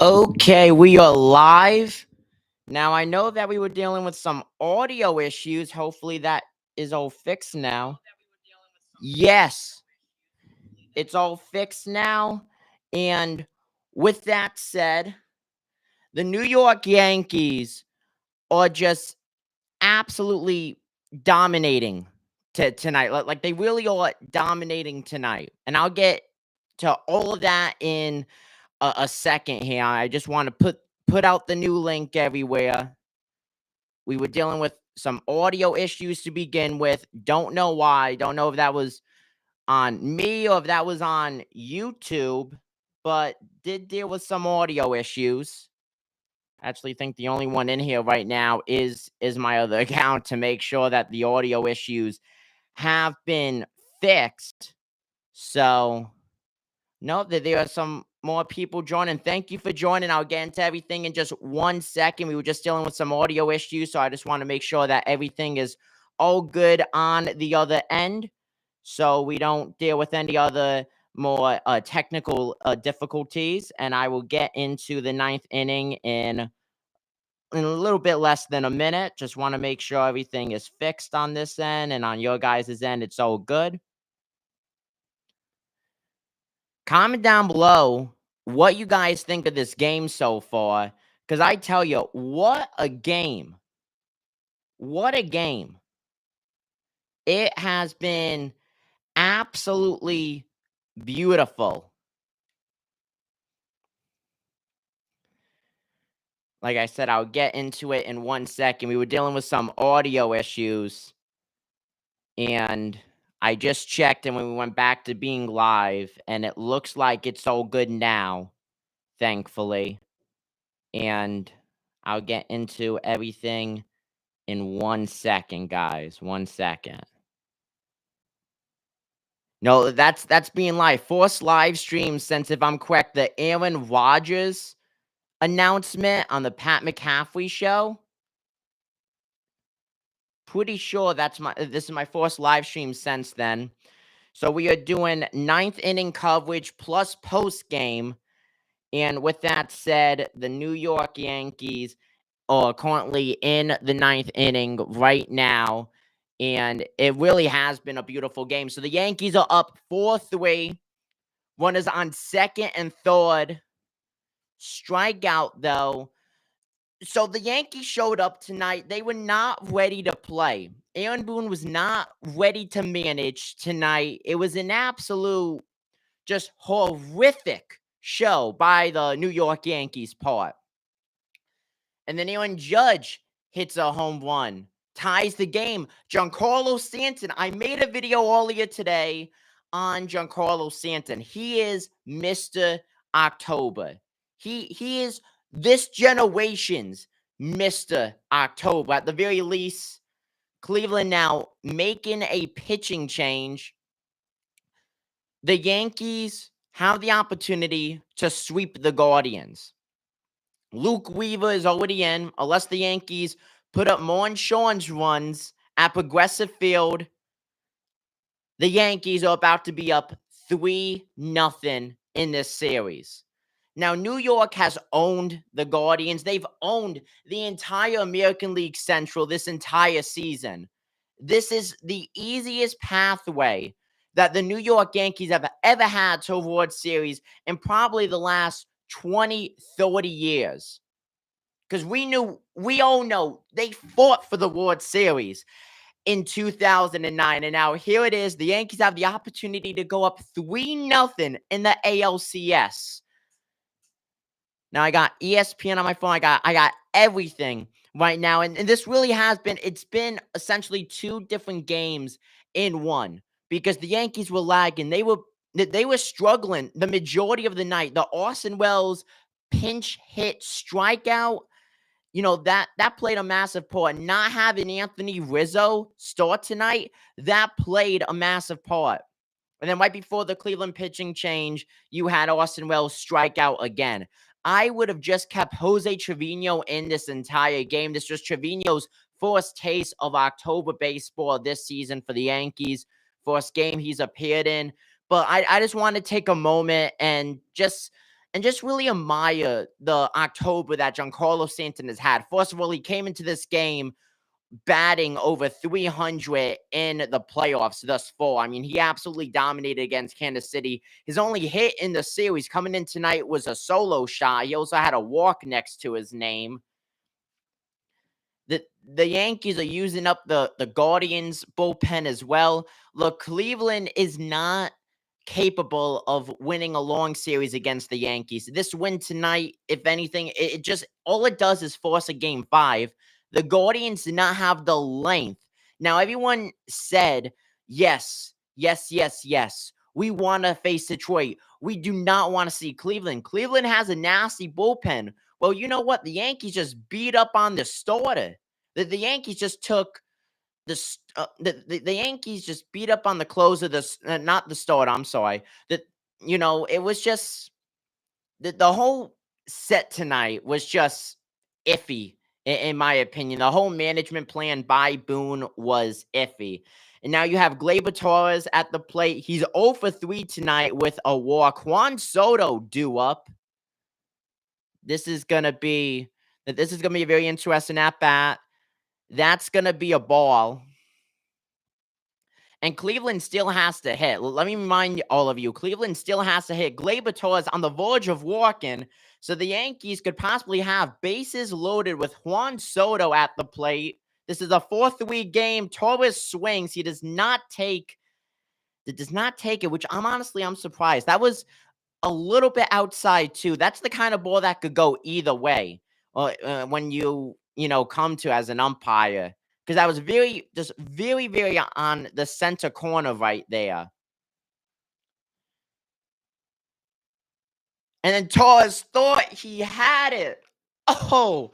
Okay, we are live. Now, I know that we were dealing with some audio issues. Hopefully, that is all fixed now. Yes, it's all fixed now. And with that said, the New York Yankees are just absolutely dominating tonight. Like they really are dominating tonight. And I'll get to all of that in a second here. I just want to put out the new link everywhere. We were dealing with some audio issues to begin with. Don't know why. Don't know if that was on me or if that was on YouTube, but did deal with some audio issues. I actually think the only one in here right now is my other account to make sure that the audio issues have been fixed. So no, that there are some more people joining. Thank you for joining. I'll get into everything in just 1 second. We were just dealing with some audio issues, so I just want to make sure that everything is all good on the other end, so we don't deal with any other more technical difficulties. And I will get into the ninth inning in a little bit less than a minute. Just want to make sure everything is fixed on this end, and on your guys' end, it's all good. Comment down below what you guys think of this game so far, because I tell you, what a game. What a game. It has been absolutely beautiful. Like I said, I'll get into it in 1 second. We were dealing with some audio issues, and I just checked, and when we went back to being live, and it looks like it's all good now, thankfully. And I'll get into everything in 1 second, guys. 1 second. No, that's being live. Forced live stream since, if I'm correct, the Aaron Rodgers announcement on the Pat McAfee show. Pretty sure this is my forced live stream since then. So we are doing ninth inning coverage plus post game. And with that said, the New York Yankees are currently in the ninth inning right now. And it really has been a beautiful game. So the Yankees are up 4-3. Runners on second and third. Strikeout, though. So the Yankees showed up tonight. They were not ready to play. Aaron Boone was not ready to manage tonight. It was an absolute, just horrific show by the New York Yankees part. And then Aaron Judge hits a home run, ties the game. Giancarlo Stanton, I made a video earlier today on Giancarlo Stanton. He is Mr. October. He is this generation's Mr. October. At the very least, Cleveland now making a pitching change. The Yankees have the opportunity to sweep the Guardians. Luke Weaver is already in, unless the Yankees put up more insurance runs at Progressive Field. The Yankees are about to be up 3-0 in this series. Now, New York has owned the Guardians. They've owned the entire American League Central this entire season. This is the easiest pathway that the New York Yankees have ever had to a World Series in probably the last 20, 30 years. Because we all know they fought for the World Series in 2009. And now here it is. The Yankees have the opportunity to go up 3-0 in the ALCS. Now I got ESPN on my phone. I got everything right now. And this really has been, it's been essentially two different games in one. Because the Yankees were lagging. They were struggling the majority of the night. The Orson Welles pinch hit strikeout, that played a massive part. Not having Anthony Rizzo start tonight, that played a massive part. And then right before the Cleveland pitching change, you had Orson Welles strike out again. I would have just kept Jose Trevino in this entire game. This was Trevino's first taste of October baseball this season for the Yankees. First game he's appeared in. But I just want to take a moment and just and just really admire the October that Giancarlo Stanton has had. First of all, he came into this game batting over 300 in the playoffs thus far. I mean, he absolutely dominated against Kansas City. His only hit in the series coming in tonight was a solo shot. He also had a walk next to his name. The Yankees are using up the Guardians bullpen as well. Look, Cleveland is not capable of winning a long series against the Yankees. This win tonight, if anything, it just all it does is force a game 5. The Guardians did not have the length. Now, everyone said, yes, yes, yes, yes. We want to face Detroit. We do not want to see Cleveland. Cleveland has a nasty bullpen. Well, you know what? The Yankees just beat up on the starter. The Yankees just took the Yankees just beat up on the closer. Not the starter. I'm sorry. That it was just the whole set tonight was just iffy in my opinion. The whole management plan by Boone was iffy. And now you have Gleyber Torres at the plate. He's 0 for 3 tonight with a walk. Juan Soto due up. This is gonna be a very interesting at bat. That's gonna be a ball. And Cleveland still has to hit. Let me remind all of you, Cleveland still has to hit. Gleyber Torres on the verge of walking. So the Yankees could possibly have bases loaded with Juan Soto at the plate. This is a 4-3 game. Torres swings. He does not take it, which I'm surprised. That was a little bit outside too. That's the kind of ball that could go either way. When you come to as an umpire, because I was very on the center corner right there. And then Torres thought he had it. Oh,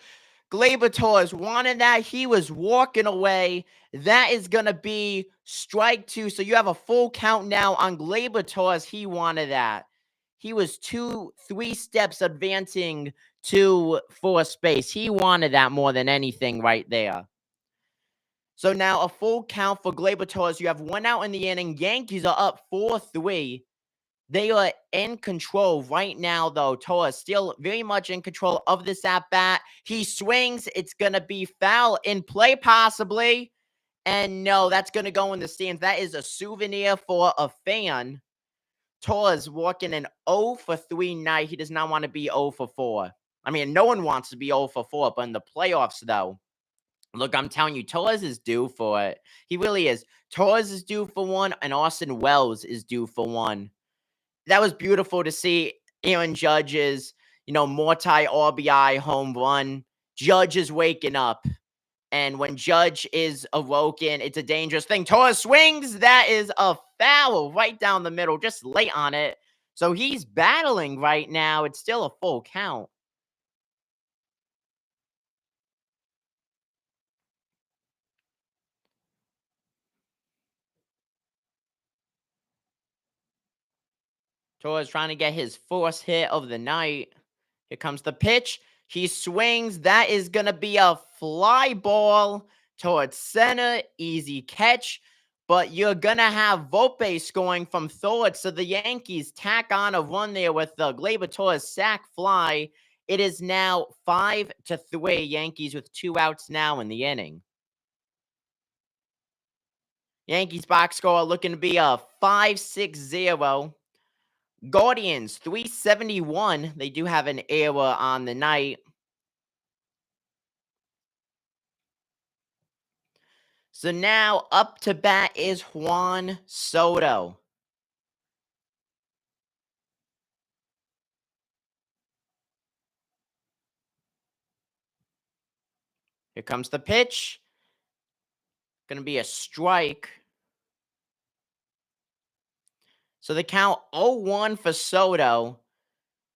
Gleyber Torres wanted that. He was walking away. That is going to be strike 2. So you have a full count now on Gleyber Torres. He wanted that. He was 3 steps advancing to fourth space. He wanted that more than anything right there. So now a full count for Gleyber Torres. You have 1 out in the inning. Yankees are up 4-3. They are in control right now, though. Torres still very much in control of this at-bat. He swings. It's going to be foul in play, possibly. And no, that's going to go in the stands. That is a souvenir for a fan. Torres walking an 0 for 3 night. He does not want to be 0 for 4. I mean, no one wants to be 0 for 4, but in the playoffs, though, look, I'm telling you, Torres is due for it. He really is. Torres is due for 1, and Austin Wells is due for 1. That was beautiful to see. Aaron Judge's, multi-RBI home run. Judge is waking up. And when Judge is awoken, it's a dangerous thing. Torres swings. That is a foul right down the middle, just late on it. So he's battling right now. It's still a full count. Torres trying to get his first hit of the night. Here comes the pitch. He swings. That is going to be a fly ball towards center. Easy catch. But you're going to have Volpe scoring from third. So the Yankees tack on a run there with the Gleyber Torres sac fly. It is now 5-3. Yankees with 2 outs now in the inning. Yankees box score looking to be a 5-6-0. Guardians 371. They do have an error on the night. So now up to bat is Juan Soto. Here comes the pitch. Going to be a strike. So the count 0-1 for Soto,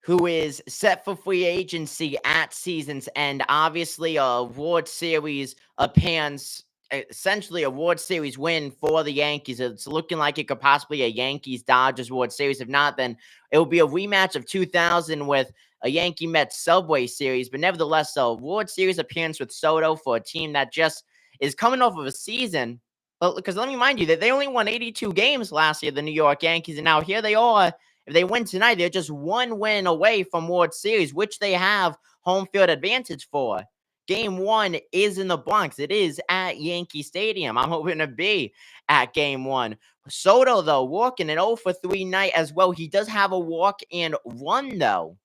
who is set for free agency at season's end. Obviously, a World Series appearance, essentially a World Series win for the Yankees. It's looking like it could possibly be a Yankees-Dodgers World Series. If not, then it will be a rematch of 2000 with a Yankee-Mets Subway Series. But nevertheless, a World Series appearance with Soto for a team that just is coming off of a season. Because let me remind you that they only won 82 games last year, the New York Yankees, and now here they are. If they win tonight, they're just one win away from World Series, which they have home field advantage for. Game 1 is in the Bronx. It is at Yankee Stadium. I'm hoping to be at Game 1. Soto, though, walking an 0 for 3 night as well. He does have a walk and run, though.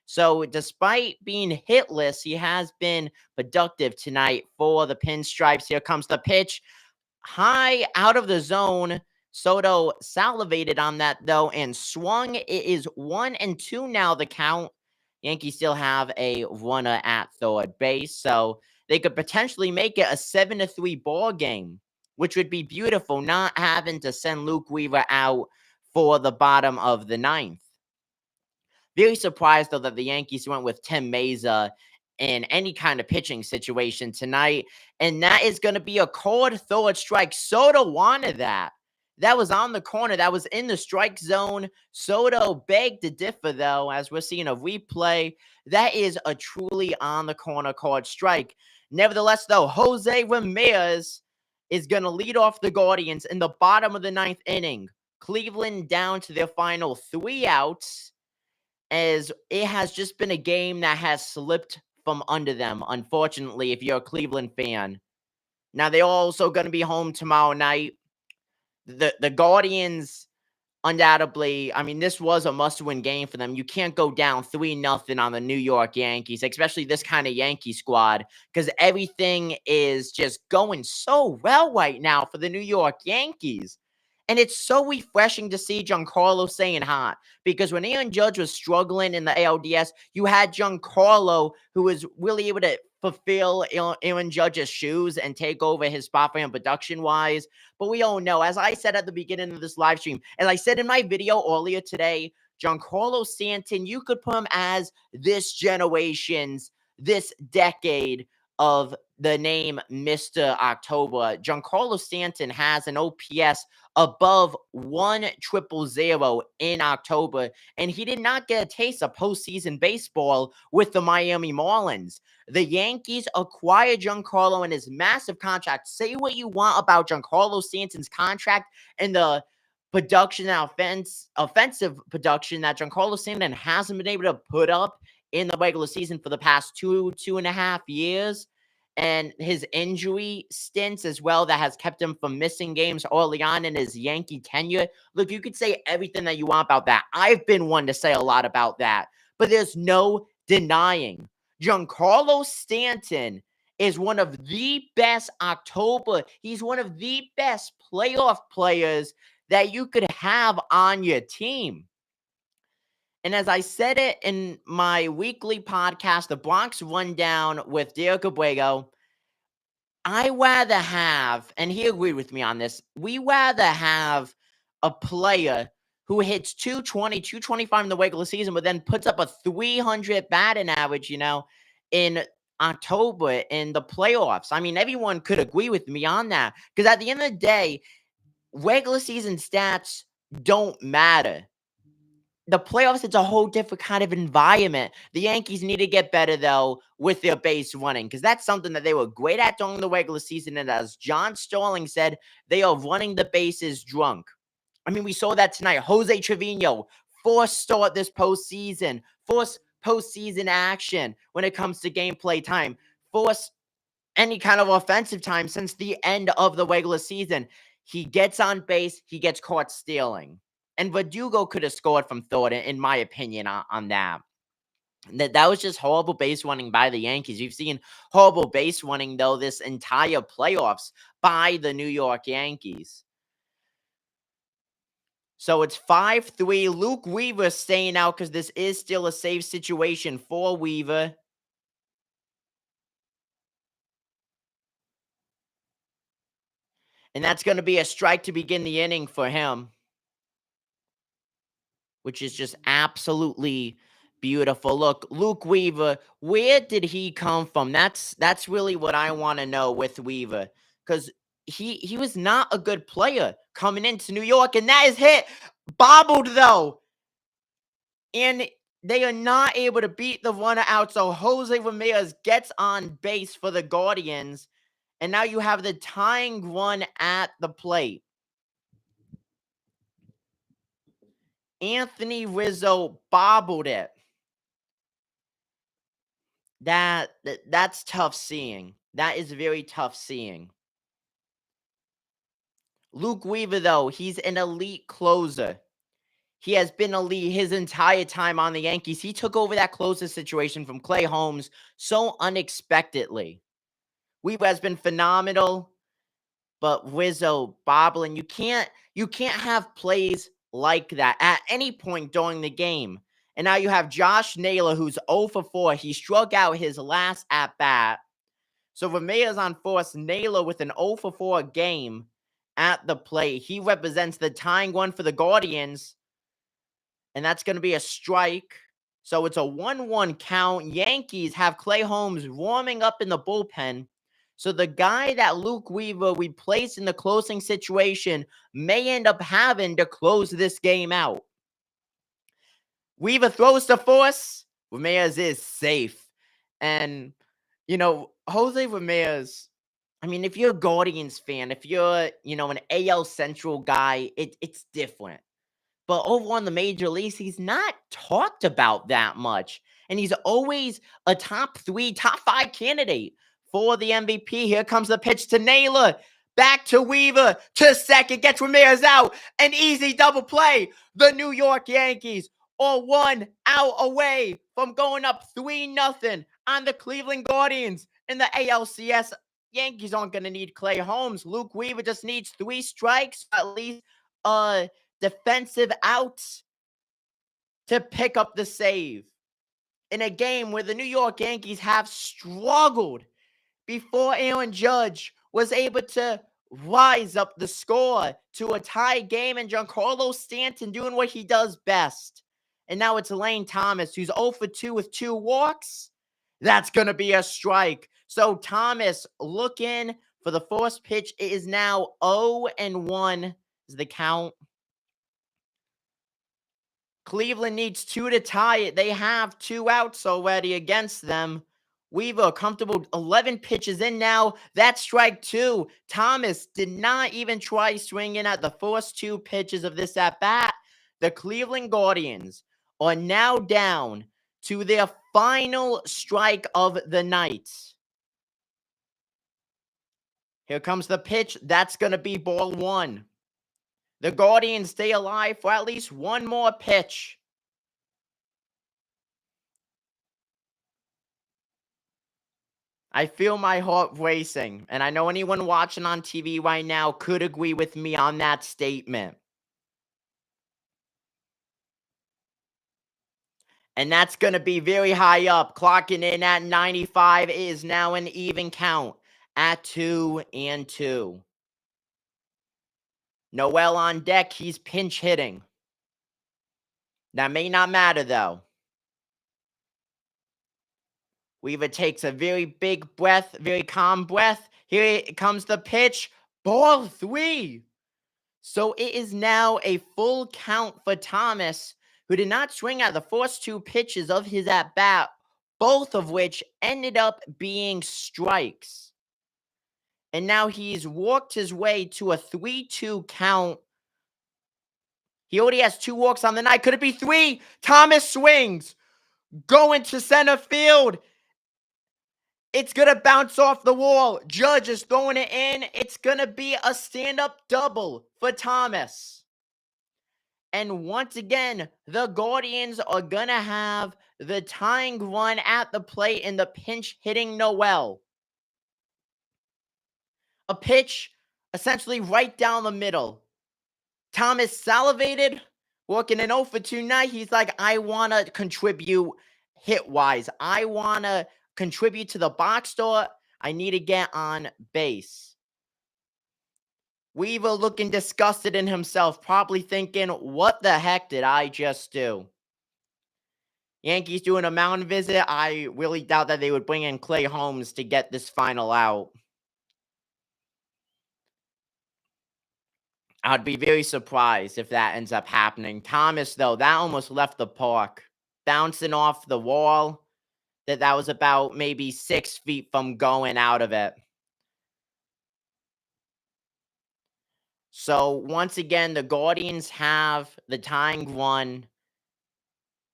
So despite being hitless, he has been productive tonight for the Pinstripes. Here comes the pitch. High out of the zone. Soto salivated on that, though, and swung. It is 1-2 now, the count. Yankees still have a runner at third base, so they could potentially make it a 7-3 ball game, which would be beautiful, not having to send Luke Weaver out for the bottom of the ninth. Very surprised, though, that the Yankees went with Tim Meza in any kind of pitching situation tonight. And that is going to be a cold third strike. Soto wanted that. That was on the corner. That was in the strike zone. Soto begged to differ, though, as we're seeing a replay. That is a truly on the corner cold strike. Nevertheless, though, Jose Ramirez is going to lead off the Guardians in the bottom of the ninth inning. Cleveland down to their final 3 outs, as it has just been a game that has slipped from under them, unfortunately, if you're a Cleveland fan. Now, they're also going to be home tomorrow night. The Guardians, undoubtedly, I mean, this was a must-win game for them. You can't go down 3-0 on the New York Yankees, especially this kind of Yankee squad, because everything is just going so well right now for the New York Yankees. And it's so refreshing to see Giancarlo staying hot, because when Aaron Judge was struggling in the ALDS, you had Giancarlo, who was really able to fulfill Aaron Judge's shoes and take over his spot for him production-wise. But we all know, as I said at the beginning of this live stream, as I said in my video earlier today, Giancarlo Stanton, you could put him as this generation's, this decade of the name Mr. October. Giancarlo Stanton has an OPS above 1,000 in October, and he did not get a taste of postseason baseball with the Miami Marlins. The Yankees acquired Giancarlo in his massive contract. Say what you want about Giancarlo Stanton's contract and the production and offensive production that Giancarlo Stanton hasn't been able to put up in the regular season for the past 2.5 years. And his injury stints as well that has kept him from missing games early on in his Yankee tenure. Look, you could say everything that you want about that. I've been one to say a lot about that. But there's no denying Giancarlo Stanton is one of the best October. He's one of the best playoff players that you could have on your team. And as I said it in my weekly podcast, the Bronx Rundown with Derek Abrego, I rather have, and he agreed with me on this, we rather have a player who hits 220, 225 in the regular season, but then puts up a 300 batting average, in October in the playoffs. I mean, everyone could agree with me on that, because at the end of the day, regular season stats don't matter. The playoffs, it's a whole different kind of environment. The Yankees need to get better, though, with their base running, because that's something that they were great at during the regular season. And as John Sterling said, they are running the bases drunk. I mean, we saw that tonight. Jose Trevino, forced start this postseason, forced postseason action when it comes to gameplay time, forced any kind of offensive time since the end of the regular season. He gets on base, he gets caught stealing. And Verdugo could have scored from third, in my opinion, on that. That was just horrible base running by the Yankees. You've seen horrible base running, though, this entire playoffs by the New York Yankees. So it's 5-3. Luke Weaver staying out because this is still a safe situation for Weaver. And that's going to be a strike to begin the inning for him, which is just absolutely beautiful. Look, Luke Weaver, where did he come from? That's really what I want to know with Weaver, because he was not a good player coming into New York, and that is hit. Bobbled, though. And they are not able to beat the runner out, so Jose Ramirez gets on base for the Guardians, and now you have the tying run at the plate. Anthony Rizzo bobbled it. That's tough seeing. That is very tough seeing. Luke Weaver, though, he's an elite closer. He has been elite his entire time on the Yankees. He took over that closer situation from Clay Holmes so unexpectedly. Weaver has been phenomenal, but Rizzo bobbling, you can't have plays like that at any point during the game. And now you have Josh Naylor, who's 0 for 4. He struck out his last at-bat. So Ramirez on force, Naylor with an 0 for 4 game at the plate. He represents the tying one for the Guardians, and that's going to be a strike. So it's a 1-1 count. Yankees have Clay Holmes warming up in the bullpen. So the guy that Luke Weaver replaced in the closing situation may end up having to close this game out. Weaver throws to force. Ramirez is safe. And, Jose Ramirez, I mean, if you're a Guardians fan, if you're, an AL Central guy, it's different. But over on the major leagues, he's not talked about that much. And he's always a top 3, top 5 candidate for the MVP. Here comes the pitch to Naylor. Back to Weaver. To second. Gets Ramirez out. An easy double play. The New York Yankees are 1 out away from going up 3-0 on the Cleveland Guardians in the ALCS. Yankees aren't going to need Clay Holmes. Luke Weaver just needs 3 strikes, at least defensive outs to pick up the save in a game where the New York Yankees have struggled before Aaron Judge was able to rise up the score to a tie game, and Giancarlo Stanton doing what he does best. And now it's Lane Thomas, who's 0 for 2 with 2 walks. That's going to be a strike. So Thomas looking for the first pitch. It is now 0-1 is the count. Cleveland needs 2 to tie it. They have 2 outs already against them. Weaver, comfortable 11 pitches in now. That's strike 2. Thomas did not even try swinging at the first 2 pitches of this at-bat. The Cleveland Guardians are now down to their final strike of the night. Here comes the pitch. That's going to be ball 1. The Guardians stay alive for at least one more pitch. I feel my heart racing, and I know anyone watching on TV right now could agree with me on that statement. And that's going to be very high up, clocking in at 95. It is now an even count at 2-2. Noel on deck. He's pinch hitting. That may not matter, though. Weaver takes a very big breath, very calm breath. Here comes the pitch. Ball 3. So it is now a full count for Thomas, who did not swing at the first 2 pitches of his at-bat, both of which ended up being strikes. And now he's walked his way to a 3-2 count. He already has 2 walks on the night. Could it be 3? Thomas swings. Going to center field. It's going to bounce off the wall. Judge is throwing it in. It's going to be a stand-up double for Thomas. And once again, the Guardians are going to have the tying run at the plate in the pinch hitting Noel. A pitch essentially right down the middle. Thomas salivated, working an 0 for 2 night. He's like, I want to contribute hit-wise. I want to contribute to the box score. I need to get on base. Weaver looking disgusted in himself, probably thinking, what the heck did I just do? Yankees doing a mound visit. I really doubt that they would bring in Clay Holmes to get this final out. I'd be very surprised if that ends up happening. Thomas, though, that almost left the park. Bouncing off the wall. That was about maybe 6 feet from going out of it. So once again, the Guardians have the tying run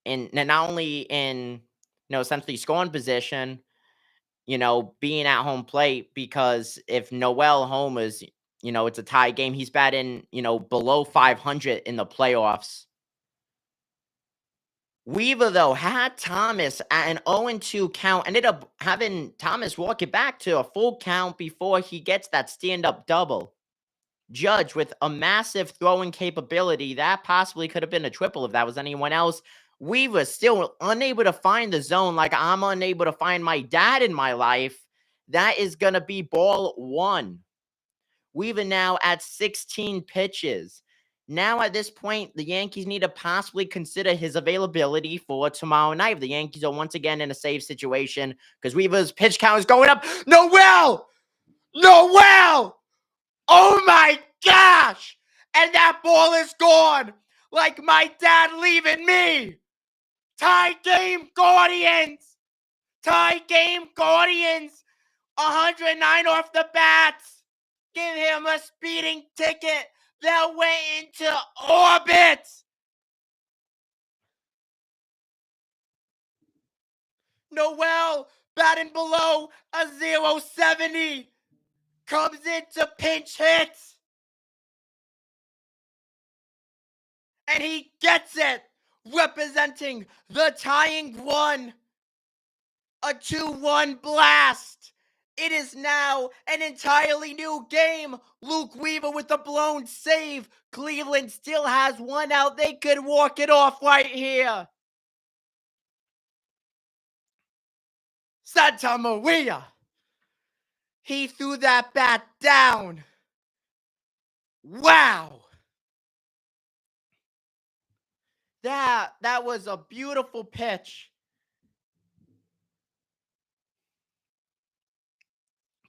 and not only in essentially scoring position, being at home plate, because if Noel homers, it's a tie game. He's batting, below 500 in the playoffs. Weaver, though, had Thomas at an 0-2 count, ended up having Thomas walk it back to a full count before he gets that stand-up double. Judge with a massive throwing capability, that possibly could have been a triple if that was anyone else. Weaver still unable to find the zone like I'm unable to find my dad in my life. That is going to be ball one. Weaver now at 16 pitches. Now, at this point, the Yankees need to possibly consider his availability for tomorrow night. The Yankees are once again in a safe situation because Weaver's pitch count is going up. Noel! Noel! Oh my gosh! And that ball is gone like my dad leaving me. Tie game, Guardians! Tie game, Guardians! 109 off the bats. Give him a speeding ticket that went into orbit. Noel batting below a 0.70 comes into pinch hits. And he gets it, representing the tying run. A 2-1 blast. It is now an entirely new game. Luke Weaver with the blown save. Cleveland still has one out. They could walk it off right here. Santa Maria. He threw that bat down. Wow. That was a beautiful pitch.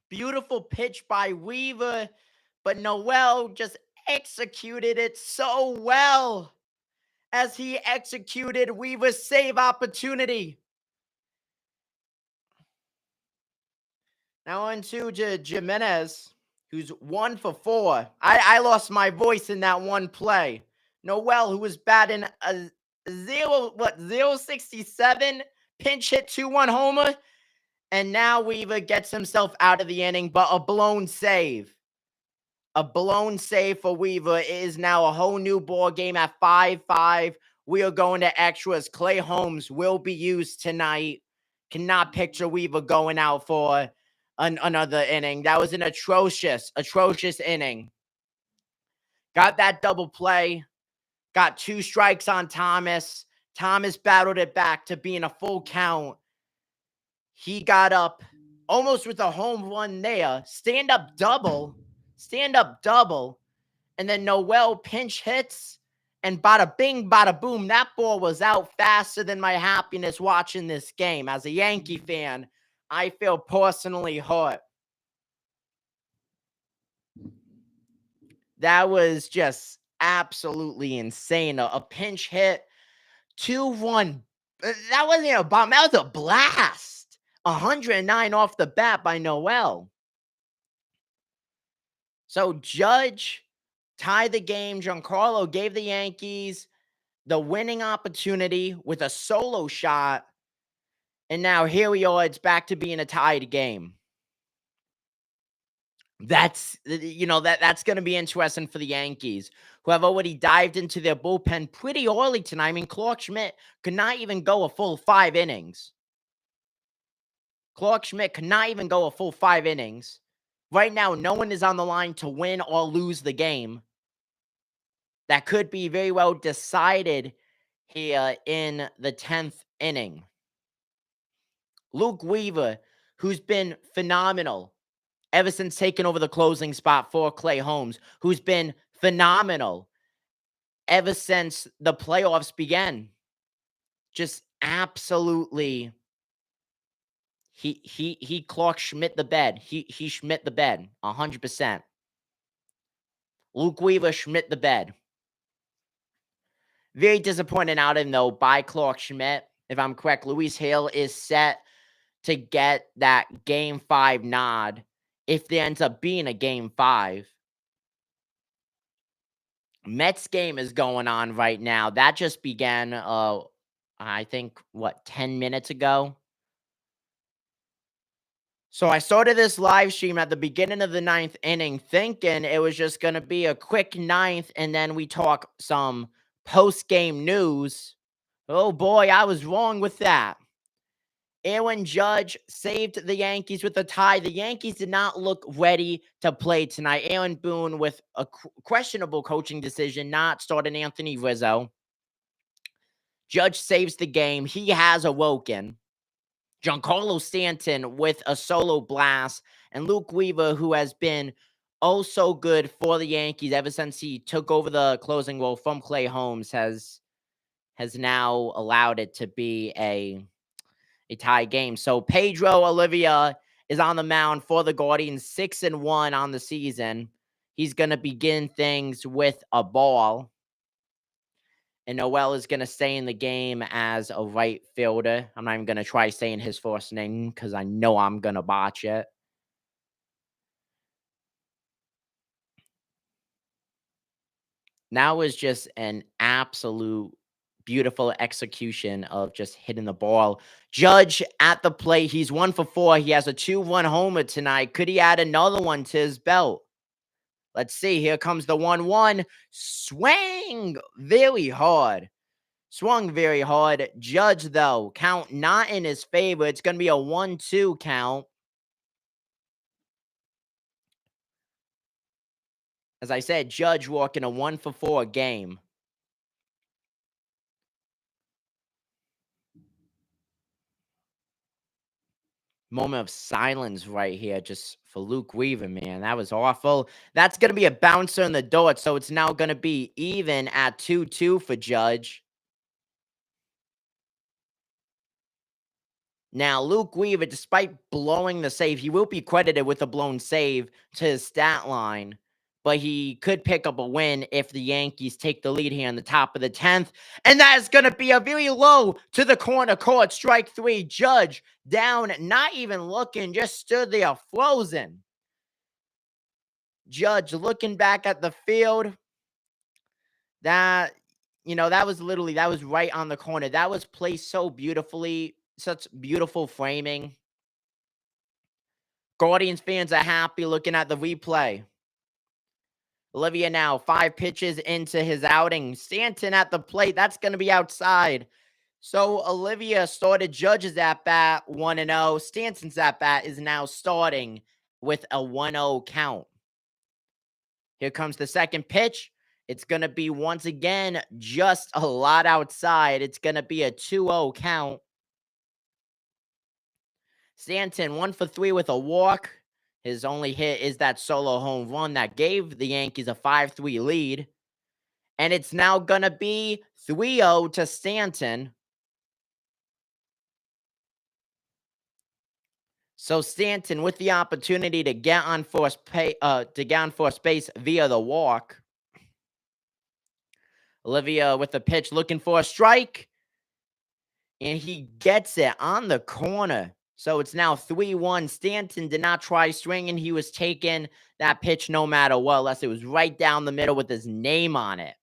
Beautiful pitch by Weaver, but Noel just executed it so well as he executed Weaver's save opportunity. Now on to Jimenez, who's 1 for 4. I lost my voice in that one play. Noel, who was batting a 0.67 pinch hit 2-1 homer. And now Weaver gets himself out of the inning, but a blown save. A blown save for Weaver. It is now a whole new ball game at 5-5. We are going to extras. Clay Holmes will be used tonight. Cannot picture Weaver going out for another inning. That was an atrocious inning. Got that double play. Got 2 strikes on Thomas. Thomas battled it back to being a full count. He got up almost with a home run there. Stand-up double. And then Noel pinch hits. And bada bing, bada boom. That ball was out faster than my happiness watching this game. As a Yankee fan, I feel personally hurt. That was just absolutely insane. A pinch hit. 2-1. That wasn't a bomb. That was a blast. 109 off the bat by Noel. So Judge tied the game. Giancarlo gave the Yankees the winning opportunity with a solo shot. And now here we are. It's back to being a tied game. That's going to be interesting for the Yankees, who have already dived into their bullpen pretty early tonight. I mean, Clark Schmidt could not even go a full 5 innings. Clark Schmidt could not even go a full 5 innings. Right now, no one is on the line to win or lose the game. That could be very well decided here in the 10th inning. Luke Weaver, who's been phenomenal ever since taking over the closing spot for Clay Holmes, who's been phenomenal ever since the playoffs began. Just absolutely, he Clark Schmidt the bed. He Schmidt the bed, 100%. Luke Weaver Schmidt the bed. Very disappointing outing, though, by Clark Schmidt. If I'm correct, Luis Hale is set to get that Game 5 nod if there ends up being a Game 5. Mets game is going on right now. That just began, I think, what, 10 minutes ago? So I started this live stream at the beginning of the ninth inning thinking it was just going to be a quick ninth and then we talk some post-game news. Oh boy, I was wrong with that. Aaron Judge saved the Yankees with a tie. The Yankees did not look ready to play tonight. Aaron Boone with a questionable coaching decision, not starting Anthony Rizzo. Judge saves the game. He has awoken. Giancarlo Stanton with a solo blast. And Luke Weaver, who has been oh so good for the Yankees ever since he took over the closing role from Clay Holmes, has now allowed it to be a tie game. So Pedro Olivia is on the mound for the Guardians, 6-1 on the season. He's going to begin things with a ball. And Noel is going to stay in the game as a right fielder. I'm not even going to try saying his first name because I know I'm going to botch it. That was just an absolute beautiful execution of just hitting the ball. Judge at the plate. He's 1 for 4. He has a 2-1 homer tonight. Could he add another one to his belt? Let's see. Here comes the 1-1. Swing very hard. Swung very hard. Judge, though, count not in his favor. It's going to be a 1-2 count. As I said, Judge walking a 1 for 4 game. Moment of silence right here just for Luke Weaver, man. That was awful. That's going to be a bouncer in the door, so it's now going to be even at 2-2 for Judge. Now, Luke Weaver, despite blowing the save, he will be credited with a blown save to his stat line. But he could pick up a win if the Yankees take the lead here in the top of the 10th. And that is going to be a very low to the corner court. Strike 3. Judge down, not even looking, just stood there frozen. Judge looking back at the field. That, that was right on the corner. That was placed so beautifully. Such beautiful framing. Guardians fans are happy looking at the replay. Olivia now 5 pitches into his outing. Stanton at the plate. That's going to be outside. So Olivia started Judge's at-bat 1-0. Stanton's at-bat is now starting with a 1-0 count. Here comes the second pitch. It's going to be once again just a lot outside. It's going to be a 2-0 count. Stanton 1 for 3 with a walk. His only hit is that solo home run that gave the Yankees a 5-3 lead. And it's now going to be 3-0 to Stanton. So Stanton with the opportunity to get on first base via the walk. Olivia with the pitch looking for a strike. And he gets it on the corner. So it's now 3-1. Stanton did not try swinging. He was taking that pitch no matter what, unless it was right down the middle with his name on it.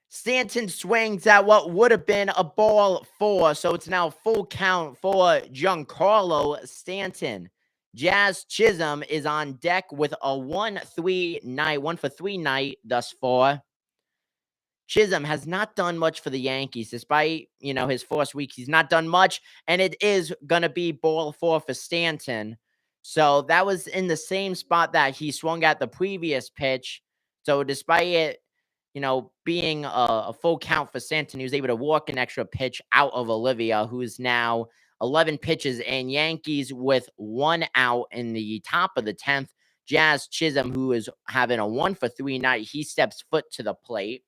Stanton swings at what would have been a ball 4. So it's now full count for Giancarlo Stanton. Jazz Chisholm is on deck with a 1 for 3 night thus far. Chisholm has not done much for the Yankees. Despite, his first week, he's not done much. And it is going to be ball 4 for Stanton. So that was in the same spot that he swung at the previous pitch. So despite it, being a full count for Stanton, he was able to walk an extra pitch out of Olivia, who's now 11 pitches, and Yankees with 1 out in the top of the 10th. Jazz Chisholm, who is having a 1 for 3 night, he steps foot to the plate.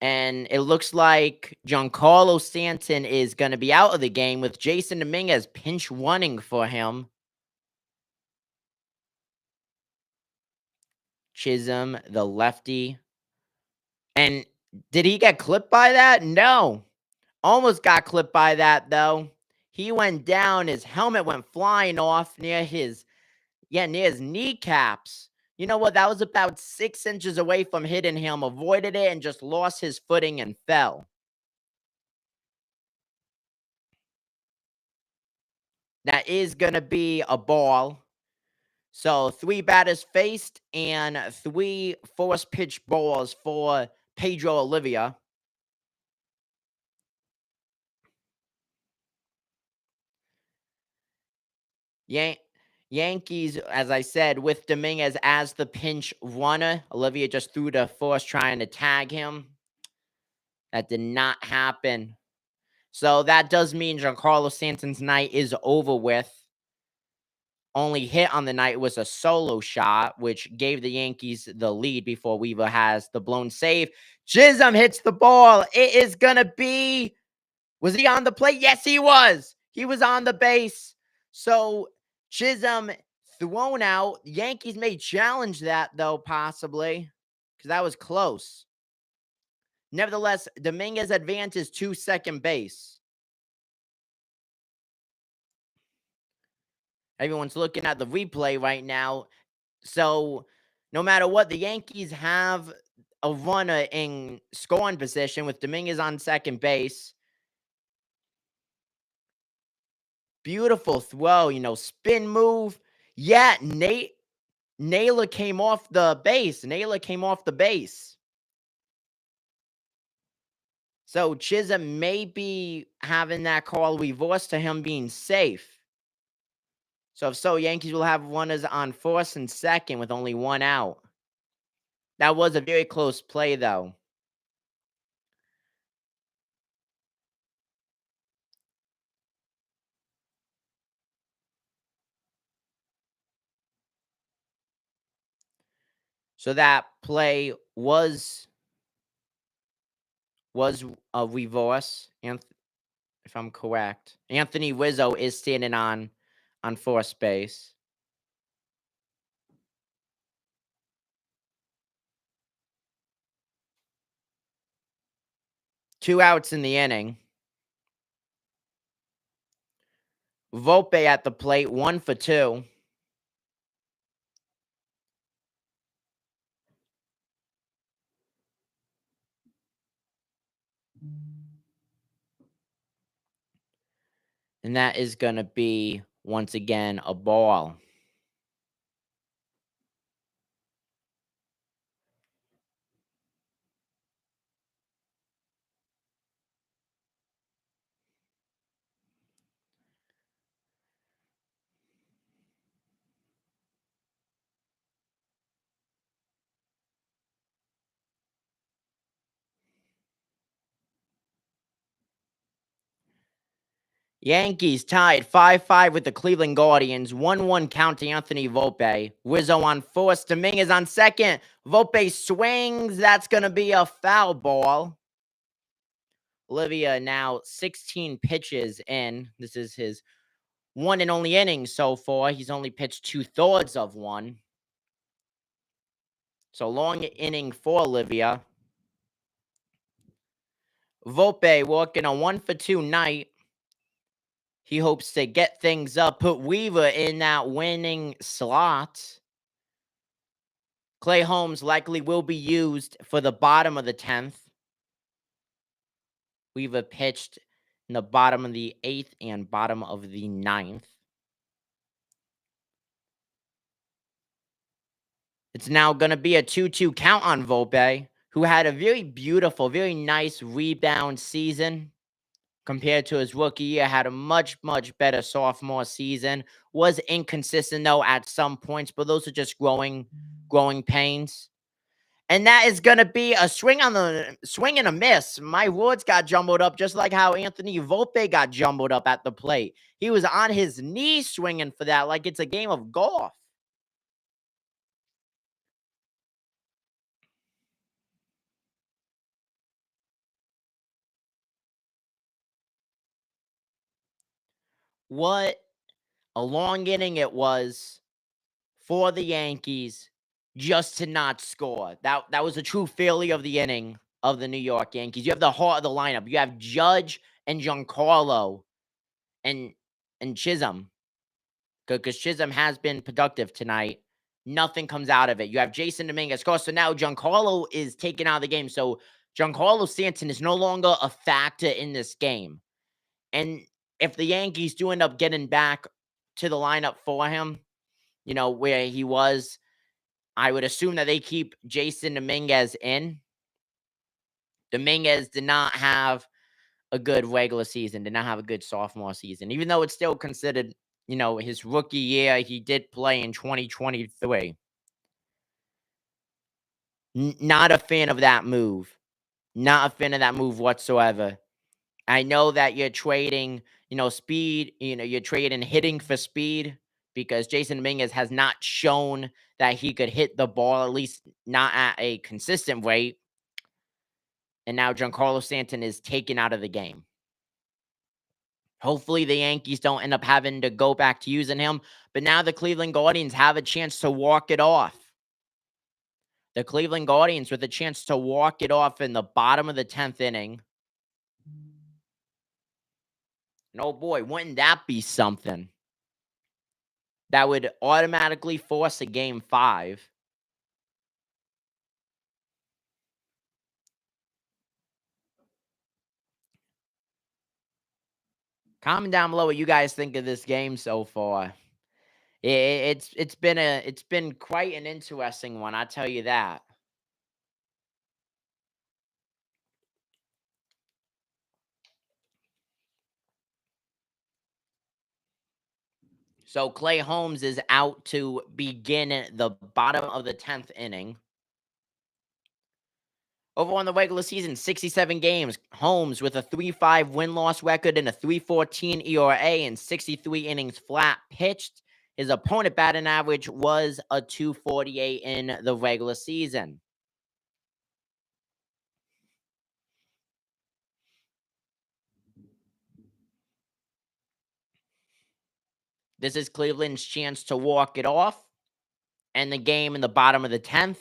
And it looks like Giancarlo Stanton is going to be out of the game with Jason Dominguez pinch running for him. Chisholm, the lefty. And did he get clipped by that? No. Almost got clipped by that, though. He went down. His helmet went flying off near his Yeah, near his kneecaps. You know what? That was about 6 inches away from hitting him, avoided it, and just lost his footing and fell. That is gonna be a ball. So 3 batters faced and 3 force pitch balls for Pedro Olivia. Yan- Yankees, as I said, with Dominguez as the pinch runner. Olivia just threw the force trying to tag him. That did not happen. So that does mean Giancarlo Stanton's night is over with. Only hit on the night was a solo shot, which gave the Yankees the lead before Weaver has the blown save. Chisholm hits the ball. It is going to be. Was he on the plate? Yes, he was. He was on the base. So Chisholm thrown out. Yankees may challenge that, though, possibly, because that was close. Nevertheless, Dominguez advances to second base. Everyone's looking at the replay right now. So no matter what, the Yankees have a runner in scoring position with Dominguez on second base. Beautiful throw, spin move. Yeah, Naylor came off the base. So Chisholm may be having that call reversed to him being safe. So if so, Yankees will have runners on first and second with only one out. That was a very close play, though. So that play was a reverse, and if I'm correct. Anthony Rizzo is standing on first base. Two outs in the inning. Volpe at the plate, 1 for 2. And that is going to be, once again, a ball. Yankees tied 5-5 with the Cleveland Guardians. 1-1 count to Anthony Volpe. Rizzo on first. Dominguez on second. Volpe swings. That's going to be a foul ball. Olivia now 16 pitches in. This is his one and only inning so far. He's only pitched 2/3 of one. So long inning for Olivia. Volpe working a 1 for 2 night. He hopes to get things up, put Weaver in that winning slot. Clay Holmes likely will be used for the bottom of the 10th. Weaver pitched in the bottom of the 8th and bottom of the 9th. It's now going to be a 2-2 count on Volpe, who had a very beautiful, very nice rebound season compared to his rookie year, had a much, much better sophomore season. Was inconsistent, though, at some points, but those are just growing pains. And that is going to be a swing and a miss. My words got jumbled up just like how Anthony Volpe got jumbled up at the plate. He was on his knee swinging for that like it's a game of golf. What a long inning it was for the Yankees just to not score. That was a true failure of the inning of the New York Yankees. You have the heart of the lineup. You have Judge and Giancarlo and Chisholm. because Chisholm has been productive tonight. Nothing comes out of it. You have Jason Dominguez scores. So now Giancarlo is taken out of the game. So Giancarlo Stanton is no longer a factor in this game. And if the Yankees do end up getting back to the lineup for him, where he was, I would assume that they keep Jason Dominguez in. Dominguez did not have a good regular season, did not have a good sophomore season. Even though it's still considered, his rookie year, he did play in 2023. Not a fan of that move. Not a fan of that move whatsoever. I know that you're trading, speed, you're trading hitting for speed because Jason Dominguez has not shown that he could hit the ball, at least not at a consistent rate. And now Giancarlo Stanton is taken out of the game. Hopefully the Yankees don't end up having to go back to using him. But now the Cleveland Guardians have a chance to walk it off. The Cleveland Guardians with a chance to walk it off in the bottom of the 10th inning. And oh boy, wouldn't that be something? That would automatically force a game 5. Comment down below what you guys think of this game so far. It's been quite an interesting one, I tell you that. So Clay Holmes is out to begin the bottom of the 10th inning. Over on the regular season, 67 games. Holmes with a 3.5 win-loss record and a 3.14 ERA and 63 innings flat pitched. His opponent batting average was a 2.48 in the regular season. This is Cleveland's chance to walk it off, end the game in the bottom of the 10th,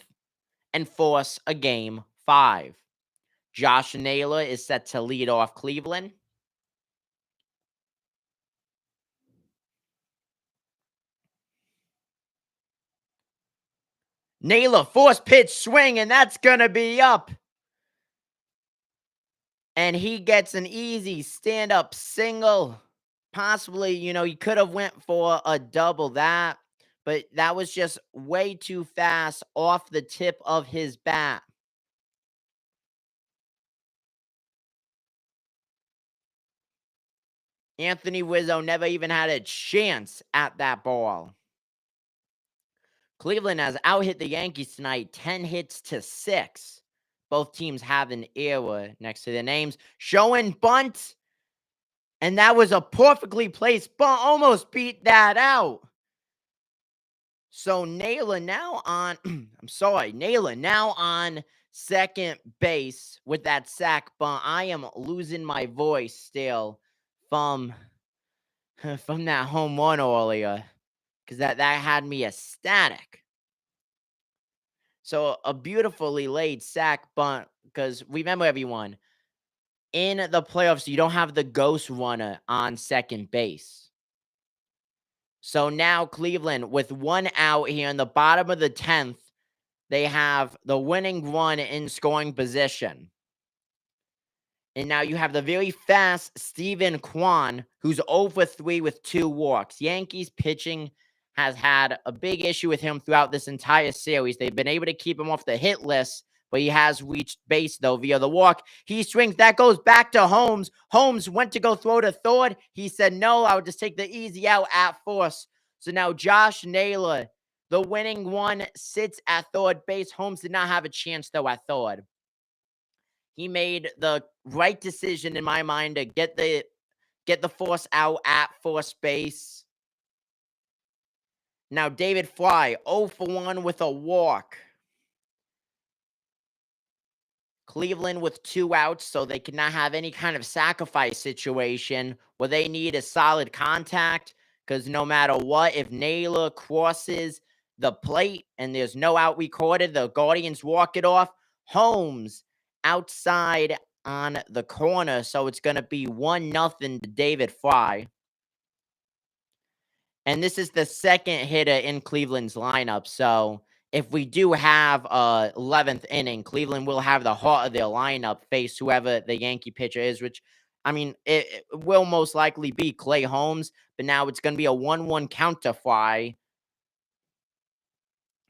and force a game 5. Josh Naylor is set to lead off Cleveland. Naylor, force pitch swing, and that's going to be up. And he gets an easy stand-up single. Possibly, he could have went for a double that, but that was just way too fast off the tip of his bat. Anthony Rizzo never even had a chance at that ball. Cleveland has out-hit the Yankees tonight, 10 hits to 6. Both teams have an error next to their names. Showing bunt. And that was a perfectly placed bunt. Almost beat that out. So Naylor now on, Naylor now on second base with that sac bunt. I am losing my voice still from that home run earlier because that had me ecstatic. So a beautifully laid sac bunt because remember everyone, in the playoffs, you don't have the ghost runner on second base. So now Cleveland with one out here in the bottom of the 10th, they have the winning run in scoring position. And now you have the very fast Steven Kwan, who's over 3 with 2 walks. Yankees pitching has had a big issue with him throughout this entire series. They've been able to keep him off the hit list, but he has reached base, though, via the walk. He swings. That goes back to Holmes. Holmes went to go throw to third. He said, no, I would just take the easy out at first. So now Josh Naylor, the winning one, sits at third base. Holmes did not have a chance, though, at third. He made the right decision, in my mind, to get the force out at first base. Now, David Fry, 0 for 1 with a walk. Cleveland with 2 outs, so they cannot have any kind of sacrifice situation where they need a solid contact, because no matter what, if Naylor crosses the plate and there's no out recorded, the Guardians walk it off. Holmes outside on the corner, so it's going to be 1-0 to David Fry. And this is the second hitter in Cleveland's lineup. So if we do have a 11th inning, Cleveland will have the heart of their lineup face whoever the Yankee pitcher is, which, I mean, it will most likely be Clay Holmes, but now it's going to be a 1-1 counter fly.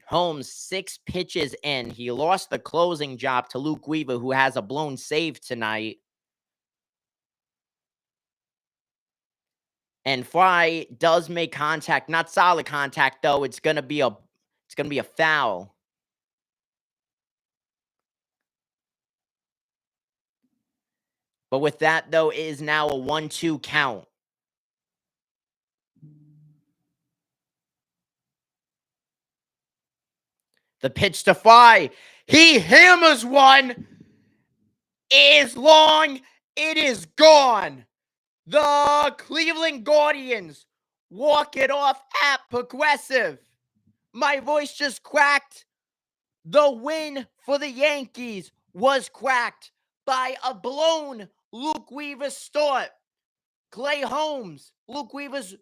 Holmes, 6 pitches in. He lost the closing job to Luke Weaver, who has a blown save tonight. And Fry does make contact, not solid contact though. It's gonna be a foul. But with that though, it is now a 1-2 count. The pitch to Fry. He hammers one. It is long. It is gone. The Cleveland Guardians walk it off at Progressive. My voice just cracked. The win for the Yankees was cracked by a blown Luke Weaver start. Clay Holmes, Luke Weaver's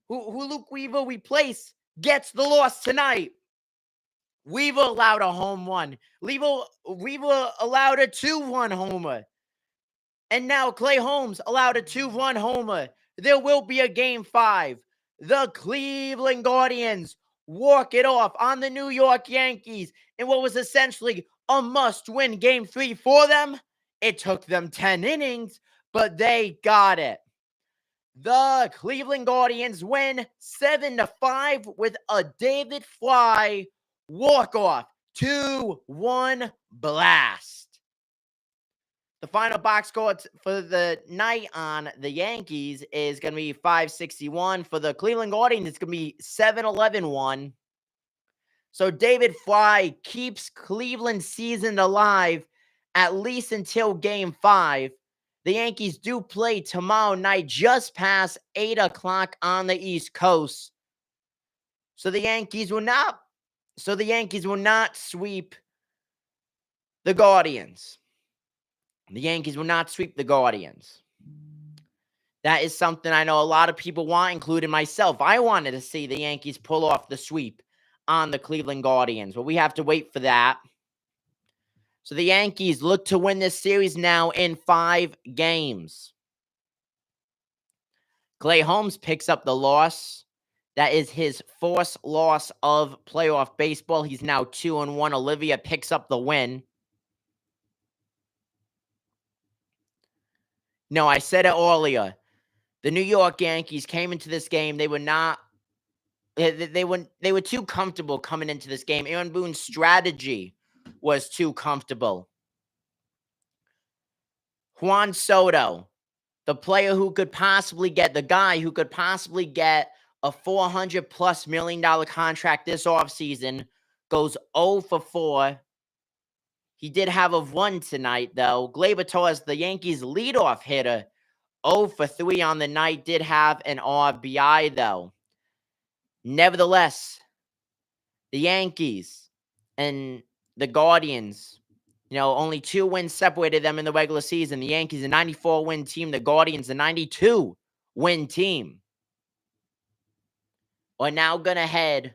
who Luke Weaver replaced, gets the loss tonight. Weaver allowed a home run. Weaver allowed a 2-1 homer. And now Clay Holmes allowed a 2-1 homer. There will be a game 5. The Cleveland Guardians walk it off on the New York Yankees in what was essentially a must-win game 3 for them. It took them 10 innings, but they got it. The Cleveland Guardians win 7-5 with a David Fly walk-off 2-1 blast. The final box score for the night on the Yankees is going to be 561. For the Cleveland Guardians, it's going to be 7-11-1. So David Fly keeps Cleveland's season alive at least until game 5. The Yankees do play tomorrow night just past 8 o'clock on the East Coast. So the Yankees will not sweep the Guardians. The Yankees will not sweep the Guardians. That is something I know a lot of people want, including myself. I wanted to see the Yankees pull off the sweep on the Cleveland Guardians, but we have to wait for that. So the Yankees look to win this series now in 5 games. Clay Holmes picks up the loss. That is his 4th loss of playoff baseball. He's now 2-1. Olivia picks up the win. No, I said it earlier. The New York Yankees came into this game. They were too comfortable coming into this game. Aaron Boone's strategy was too comfortable. Juan Soto, the guy who could possibly get a $400+ million contract this offseason, goes 0 for 4. He did have a run tonight, though. Gleyber Torres, the Yankees' leadoff hitter, 0 for 3 on the night, did have an RBI, though. Nevertheless, the Yankees and the Guardians, only 2 wins separated them in the regular season. The Yankees, a 94-win team. The Guardians, a 92-win team, are now going to head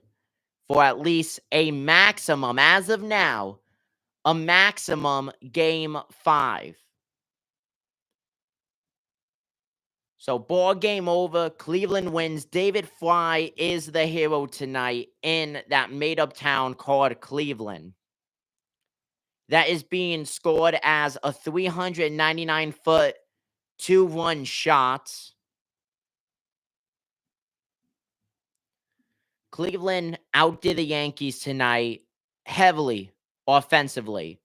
for at least a maximum, as of now, a maximum game 5. So ball game over. Cleveland wins. David Fly is the hero tonight in that made-up town called Cleveland. That is being scored as a 399-foot 2-1 shot. Cleveland outdid the Yankees tonight heavily offensively.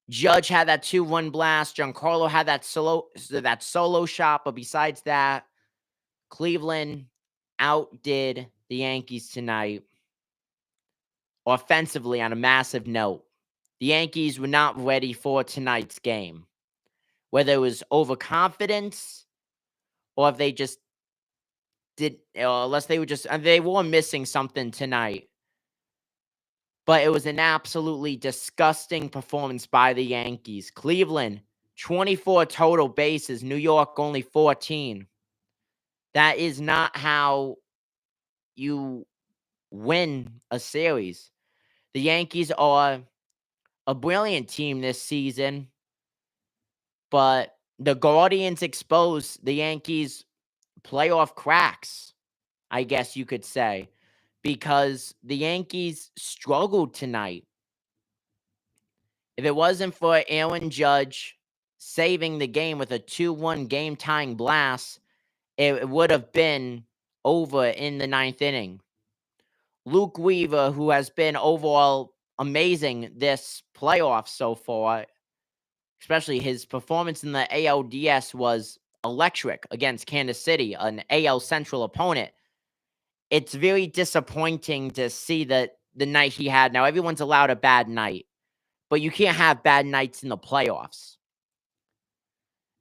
Judge had that 2-1 blast. Giancarlo had that solo shot. But besides that, Cleveland outdid the Yankees tonight offensively on a massive note. The Yankees were not ready for tonight's game. Whether it was overconfidence or if they just they were missing something tonight. But it was an absolutely disgusting performance by the Yankees. Cleveland, 24 total bases. New York, only 14. That is not how you win a series. The Yankees are a brilliant team this season, but the Guardians exposed the Yankees' playoff cracks, I guess you could say, because the Yankees struggled tonight. If it wasn't for Aaron Judge saving the game with a 2-1 game-tying blast, it would have been over in the ninth inning. Luke Weaver, who has been overall amazing this playoff so far, especially his performance in the ALDS was electric against Kansas City, an AL Central opponent. It's very disappointing to see that the night he had. Now, everyone's allowed a bad night, but you can't have bad nights in the playoffs.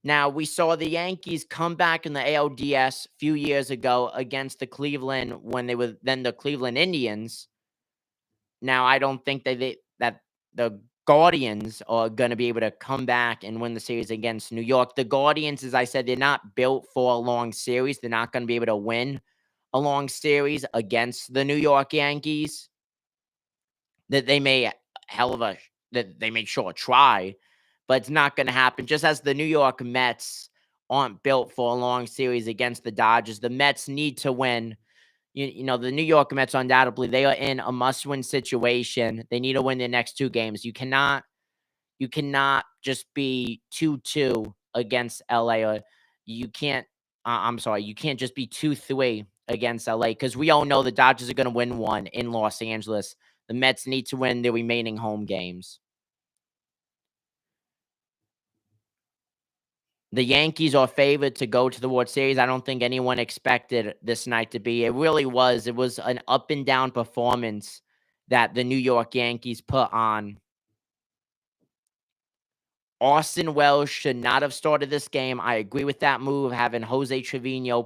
Now, we saw the Yankees come back in the ALDS a few years ago against the Cleveland when they were then the Cleveland Indians. Now, I don't think that the Guardians are going to be able to come back and win the series against New York. The Guardians, as I said, they're not built for a long series. They're not going to be able to win a long series against the New York Yankees. That they may that they may sure try, but it's not going to happen. Just as the New York Mets aren't built for a long series against the Dodgers, the Mets need to win. You know, the New York Mets undoubtedly, they are in a must-win situation. They need to win their next 2 games. You cannot just be 2-2 against LA, or you can't I'm sorry, you can't just be 2-3 against LA, because we all know the Dodgers are going to win 1 in Los Angeles. The Mets need to win their remaining home games. The Yankees are favored to go to the World Series. I don't think anyone expected this night to be. It really was. It was an up and down performance that the New York Yankees put on. Austin Wells should not have started this game. I agree with that move, having Jose Trevino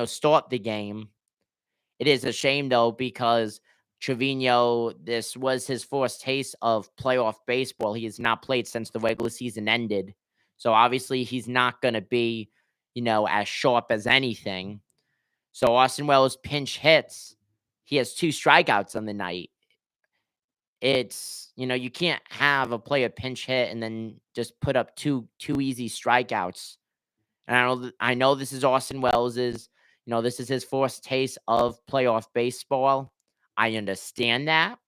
start the game. It is a shame, though, because Trevino, this was his first taste of playoff baseball. He has not played since the regular season ended. So obviously he's not going to be, as sharp as anything. So Austin Wells pinch hits. He has 2 strikeouts on the night. It's, you can't have a player pinch hit and then just put up two easy strikeouts. And I know this is Austin Wells's, this is his first taste of playoff baseball. I understand that.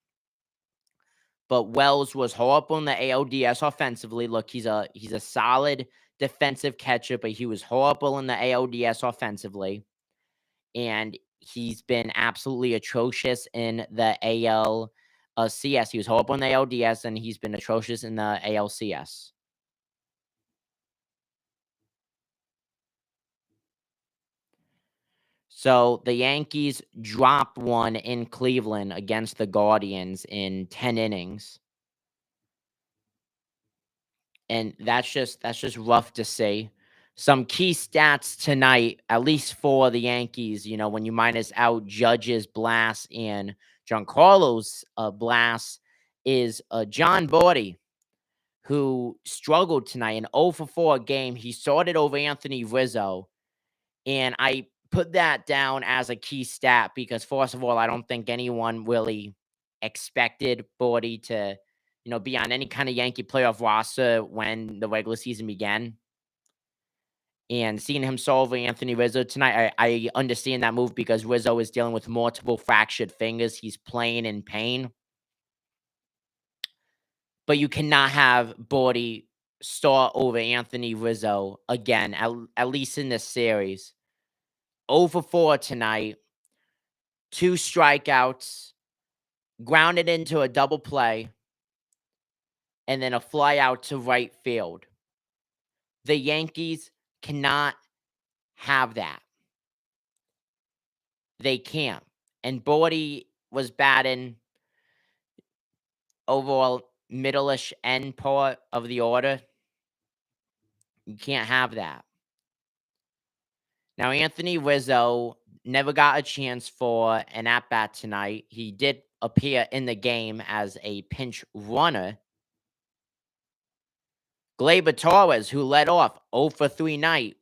But Wells was horrible in the ALDS offensively. Look, he's a solid defensive catcher, but he was horrible in the ALDS offensively. And he's been absolutely atrocious in the ALCS. He was horrible in the ALDS, and he's been atrocious in the ALCS. So the Yankees dropped 1 in Cleveland against the Guardians in 10 innings. And that's just rough to see. Some key stats tonight, at least for the Yankees, when you minus out Judge's blast and Giancarlo's blast, is John Bordy, who struggled tonight, an 0 for 4 game. He started over Anthony Rizzo. And I put that down as a key stat because, first of all, I don't think anyone really expected Bordy to, be on any kind of Yankee playoff roster when the regular season began. And seeing him solve Anthony Rizzo tonight, I understand that move because Rizzo is dealing with multiple fractured fingers. He's playing in pain. But you cannot have Bordy start over Anthony Rizzo again, at least in this series. 0 for 4 tonight. 2 strikeouts, grounded into a double play, and then a fly out to right field. The Yankees cannot have that. They can't. And Bordy was batting overall middle-ish end part of the order. You can't have that. Now, Anthony Rizzo never got a chance for an at-bat tonight. He did appear in the game as a pinch runner. Gleyber Torres, who led off 0 for 3 night.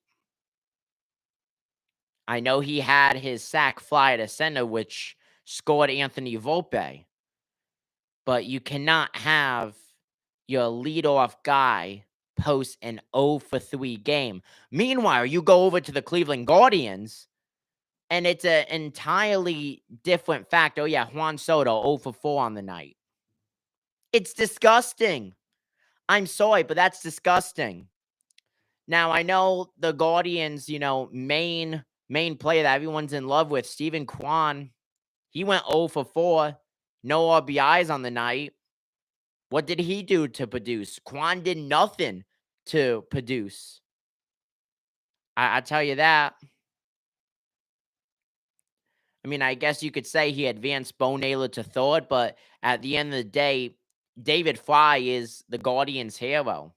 I know he had his sac fly to center, which scored Anthony Volpe, but you cannot have your leadoff guy post an 0 for 3 game. Meanwhile, you go over to the Cleveland Guardians, and it's an entirely different fact. Oh, yeah, Juan Soto, 0 for 4 on the night. It's disgusting. I'm sorry, but that's disgusting. Now, I know the Guardians, main player that everyone's in love with, Steven Kwan, he went 0 for 4, no RBIs on the night. What did he do to produce? Kwan did nothing to produce. I tell you that. I mean, I guess you could say he advanced Bo Naylor to third, but at the end of the day, David Fry is the Guardians' hero.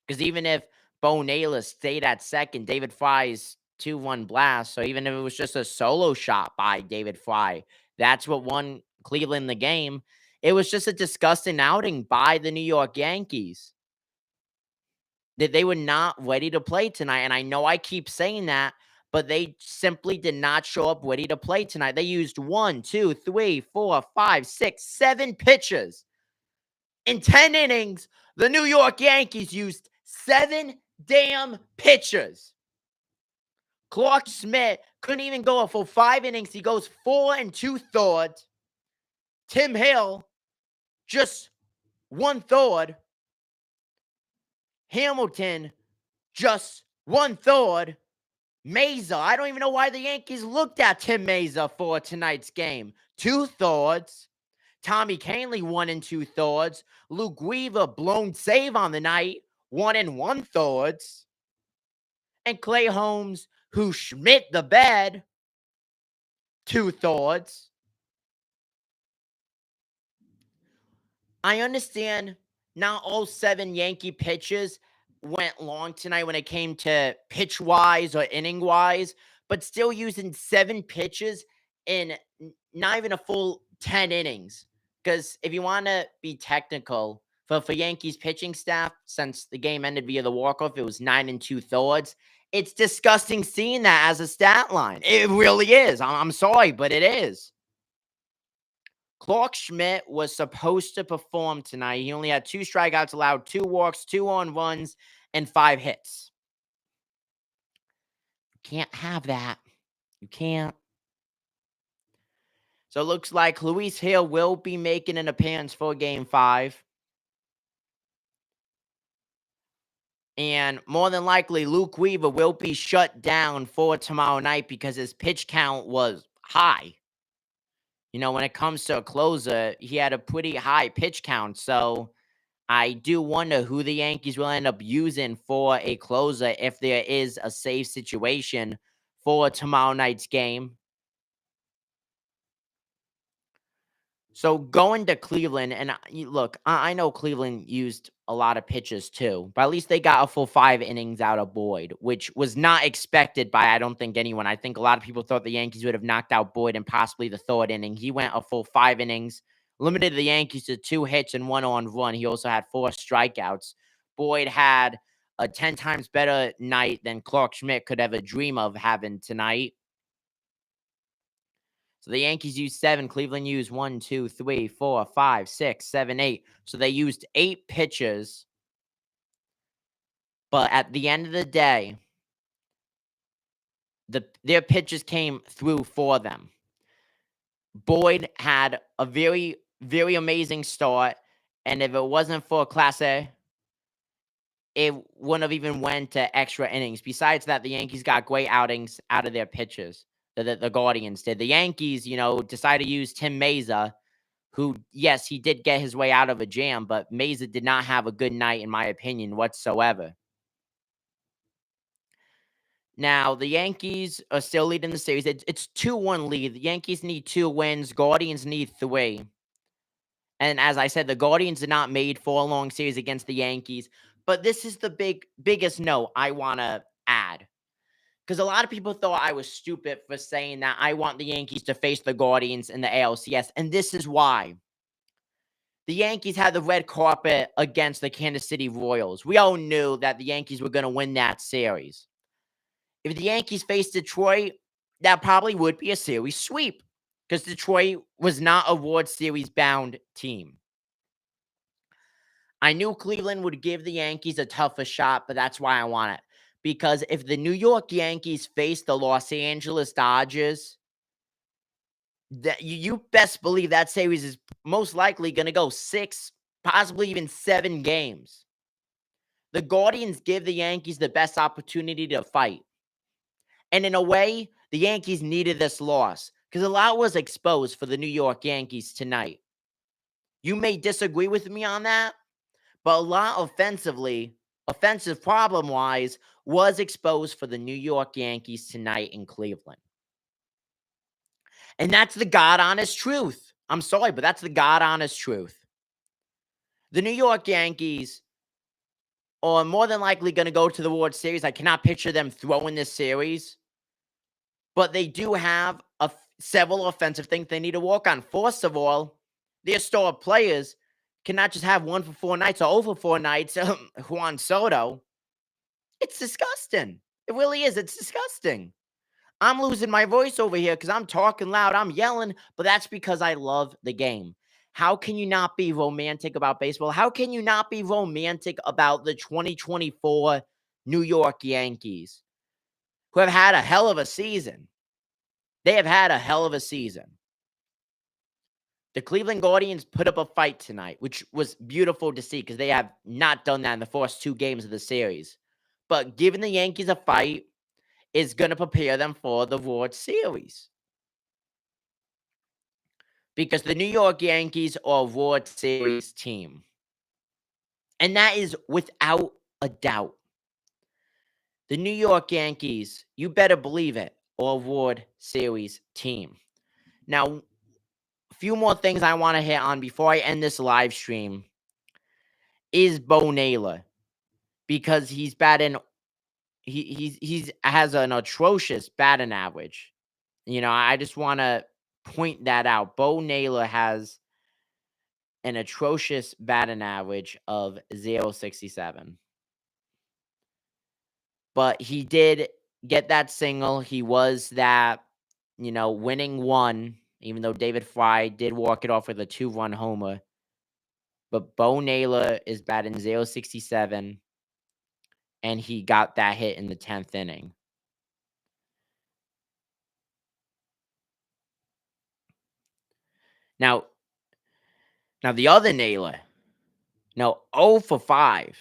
Because even if Bo Naylor stayed at second, David Fry's 2-1 blast. So even if it was just a solo shot by David Fry, that's what won Cleveland the game. It was just a disgusting outing by the New York Yankees. That they were not ready to play tonight. And I know I keep saying that, but they simply did not show up ready to play tonight. They used 1, 2, 3, 4, 5, 6, 7 pitches. In 10 innings, the New York Yankees used 7 damn pitchers. Clark Schmidt couldn't even go a full 5 innings. He goes 4 2/3. Tim Hill, just 1/3. Hamilton, just 1/3. Meza, I don't even know why the Yankees looked at Tim Meza for tonight's game. 2/3. Tommy Kahnle, 1 2/3. Luke Weaver, blown save on the night, 1 1/3. And Clay Holmes, who Schmidt the bed, 2/3. I understand not all 7 Yankee pitches went long tonight when it came to pitch-wise or inning-wise, but still using 7 pitches in not even a full 10 innings. Because if you want to be technical, for Yankees pitching staff, since the game ended via the walk-off, it was 9 2/3. It's disgusting seeing that as a stat line. It really is. I'm sorry, but it is. Clark Schmidt was supposed to perform tonight. He only had 2 strikeouts allowed, 2 walks, 2 on runs, and 5 hits. You can't have that. You can't. So it looks like Luis Hill will be making an appearance for Game 5. And more than likely, Luke Weaver will be shut down for tomorrow night because his pitch count was high. When it comes to a closer, he had a pretty high pitch count. So I do wonder who the Yankees will end up using for a closer if there is a safe situation for tomorrow night's game. So going to Cleveland, and look, I know Cleveland used a lot of pitches too, but at least they got a full 5 innings out of Boyd, which was not expected by, I don't think, anyone. I think a lot of people thought the Yankees would have knocked out Boyd in possibly the 3rd inning. He went a full 5 innings, limited the Yankees to 2 hits and 1 on run. He also had 4 strikeouts. Boyd had a 10 times better night than Clark Schmidt could ever dream of having tonight. So the Yankees used 7. Cleveland used 1, 2, 3, 4, 5, 6, 7, 8. So they used 8 pitchers. But at the end of the day, their pitches came through for them. Boyd had a very, very amazing start. And if it wasn't for Class A, it wouldn't have even went to extra innings. Besides that, the Yankees got great outings out of their pitchers. The Guardians did. The Yankees, decided to use Tim Meza, who, yes, he did get his way out of a jam, but Meza did not have a good night, in my opinion, whatsoever. Now, the Yankees are still leading the series. It's 2-1 lead. The Yankees need 2 wins. Guardians need 3. And as I said, the Guardians are not made for a long series against the Yankees. But this is the biggest note I want to add. Because a lot of people thought I was stupid for saying that I want the Yankees to face the Guardians in the ALCS. And this is why. The Yankees had the red carpet against the Kansas City Royals. We all knew that the Yankees were going to win that series. If the Yankees face Detroit, that probably would be a series sweep because Detroit was not a World Series bound team. I knew Cleveland would give the Yankees a tougher shot, but that's why I want it. Because if the New York Yankees face the Los Angeles Dodgers, that you best believe that series is most likely going to go 6, possibly even 7 games. The Guardians give the Yankees the best opportunity to fight. And in a way, the Yankees needed this loss because a lot was exposed for the New York Yankees tonight. You may disagree with me on that, but a lot offensive problem-wise, was exposed for the New York Yankees tonight in Cleveland. And that's the God-honest truth. I'm sorry, but that's the God-honest truth. The New York Yankees are more than likely going to go to the World Series. I cannot picture them throwing this series. But they do have several offensive things they need to work on. First of all, their star players cannot just have 1 for 4 nights or 0 for 4 nights. Juan Soto. It's disgusting. It really is. It's disgusting. I'm losing my voice over here because I'm talking loud. I'm yelling, but that's because I love the game. How can you not be romantic about baseball? How can you not be romantic about the 2024 New York Yankees, who have had a hell of a season? They have had a hell of a season. The Cleveland Guardians put up a fight tonight, which was beautiful to see because they have not done that in the first 2 games of the series. But giving the Yankees a fight is going to prepare them for the World Series. Because the New York Yankees are a World Series team. And that is without a doubt. The New York Yankees, you better believe it, are a World Series team. Now, a few more things I want to hit on before I end this live stream is Bo Naylor, because he's batting. He's has an atrocious batting average. I just want to point that out. Bo Naylor has an atrocious batting average of 0.67. But he did get that single. He was that, winning one, even though David Fry did walk it off with a 2-run homer. But Bo Naylor is batting 0.67, and he got that hit in the 10th inning. Now the other Naylor, 0 for 5.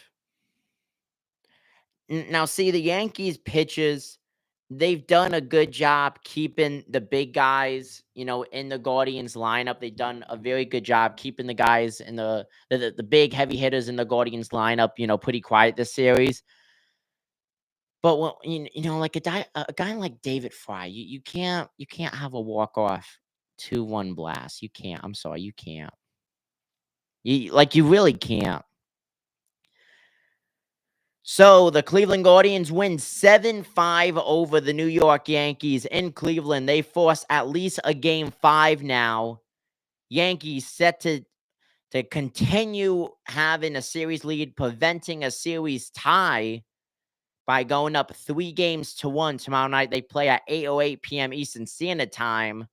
Now, see, the Yankees pitchers, they've done a good job keeping the big guys, in the Guardians lineup. They've done a very good job keeping the guys in the big heavy hitters in the Guardians lineup, pretty quiet this series. But like a guy like David Fry, you can't have a walk-off 2-1 blast. You can't. I'm sorry, you can't. You really can't. So the Cleveland Guardians win 7-5 over the New York Yankees in Cleveland. They force at least a game 5 now. Yankees set to continue having a series lead, preventing a series tie by going up 3-1 tomorrow night. They play at 8:08 p.m. Eastern Standard Time.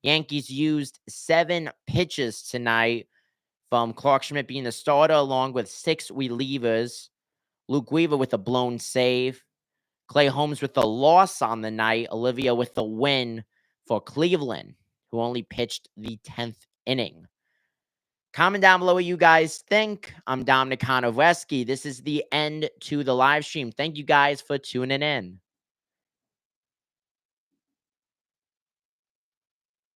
Yankees used 7 pitches tonight, from Clark Schmidt being the starter along with 6 relievers. Luke Weaver with a blown save. Clay Holmes with the loss on the night. Olivia with the win for Cleveland, who only pitched the 10th inning. Comment down below what you guys think. I'm Dominic Konoveski. This is the end to the live stream. Thank you guys for tuning in.